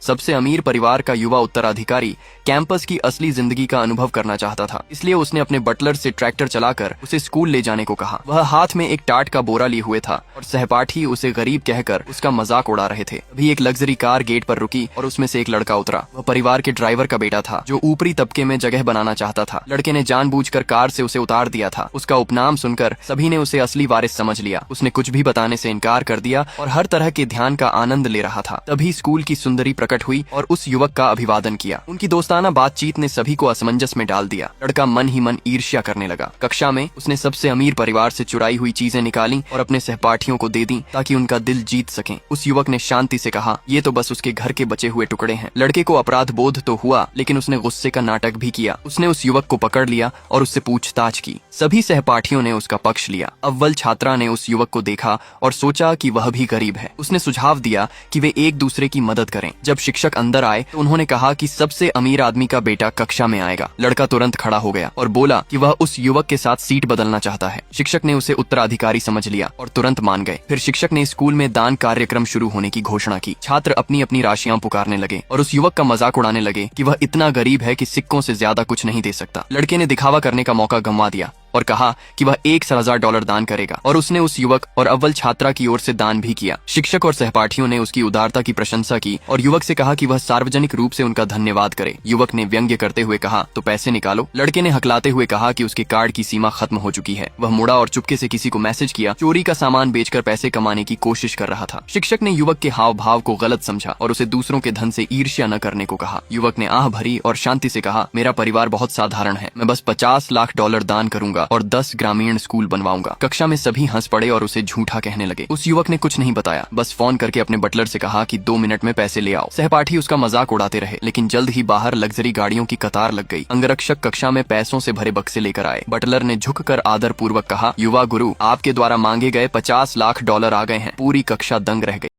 सबसे अमीर परिवार का युवा उत्तराधिकारी कैंपस की असली जिंदगी का अनुभव करना चाहता था, इसलिए उसने अपने बटलर से ट्रैक्टर चलाकर उसे स्कूल ले जाने को कहा। वह हाथ में एक टाट का बोरा लिए हुए था और सहपाठी उसे गरीब कहकर उसका मजाक उड़ा रहे थे। अभी एक लग्जरी कार गेट पर रुकी और उसमें से एक लड़का उतरा। वह परिवार के ड्राइवर का बेटा था जो ऊपरी तबके में जगह बनाना चाहता था। लड़के ने जानबूझकर कार से उसे उतार दिया था। उसका उपनाम सुनकर सभी ने उसे असली वारिस समझ लिया। उसने कुछ भी बताने से इनकार कर दिया और हर तरह के ध्यान का आनंद ले रहा था। तभी स्कूल की सुंदरी प्रकट हुई और उस युवक का अभिवादन किया। उनकी दोस्ताना बातचीत ने सभी को असमंजस में डाल दिया। लड़का मन ही मन ईर्ष्या करने लगा। कक्षा में उसने सबसे अमीर परिवार से चुराई हुई चीजें निकाली और अपने सहपाठियों को दे दी ताकि उनका दिल जीत सकें। उस युवक ने शांति से कहा, ये तो बस उसके घर के बचे हुए टुकड़े हैं। लड़के को अपराध बोध तो हुआ, लेकिन उसने गुस्से का नाटक भी किया। उसने उस युवक को पकड़ लिया और उससे पूछताछ की। सभी सहपाठियों ने उसका पक्ष लिया। अव्वल छात्रा ने उस युवक को देखा और सोचा कि वह भी गरीब है। उसने सुझाव दिया कि वे एक दूसरे की मदद करें। जब शिक्षक अंदर आए तो उन्होंने कहा कि सबसे अमीर आदमी का बेटा कक्षा में आएगा। लड़का तुरंत खड़ा हो गया और बोला कि वह उस युवक के साथ सीट बदलना चाहता है। शिक्षक ने उसे उत्तराधिकारी समझ लिया और तुरंत मान गए। फिर शिक्षक ने स्कूल में दान कार्यक्रम शुरू होने की घोषणा की। छात्र अपनी अपनी राशियां पुकारने लगे और उस युवक का मजाक उड़ाने लगे कि वह इतना गरीब है कि सिक्कों से ज्यादा कुछ नहीं दे सकता। लड़के ने दिखावा करने का मौका गंवा दिया और कहा कि वह $1,000 दान करेगा और उसने उस युवक और अव्वल छात्रा की ओर से दान भी किया। शिक्षक और सहपाठियों ने उसकी उदारता की प्रशंसा की और युवक से कहा कि वह सार्वजनिक रूप से उनका धन्यवाद करे। युवक ने व्यंग्य करते हुए कहा, तो पैसे निकालो। लड़के ने हकलाते हुए कहा कि उसके कार्ड की सीमा खत्म हो चुकी है। वह मुड़ा और चुपके से किसी को मैसेज किया। चोरी का सामान बेचकर पैसे कमाने की कोशिश कर रहा था। शिक्षक ने युवक के हाव भाव को गलत समझा और उसे दूसरों के धन से ईर्ष्या न करने को कहा। युवक ने आह भरी और शांति से कहा, मेरा परिवार बहुत साधारण है, मैं बस $50 लाख दान करूंगा और 10 ग्रामीण स्कूल बनवाऊंगा। कक्षा में सभी हंस पड़े और उसे झूठा कहने लगे। उस युवक ने कुछ नहीं बताया, बस फोन करके अपने बटलर से कहा कि 2 मिनट में पैसे ले आओ। सहपाठी उसका मजाक उड़ाते रहे, लेकिन जल्द ही बाहर लग्जरी गाड़ियों की कतार लग गई। अंगरक्षक कक्षा में पैसों से भरे बक्से लेकर आए। बटलर ने झुककर आदर पूर्वक कहा, युवा गुरु, आपके द्वारा मांगे गए $50 लाख आ गए हैं। पूरी कक्षा दंग रह गई।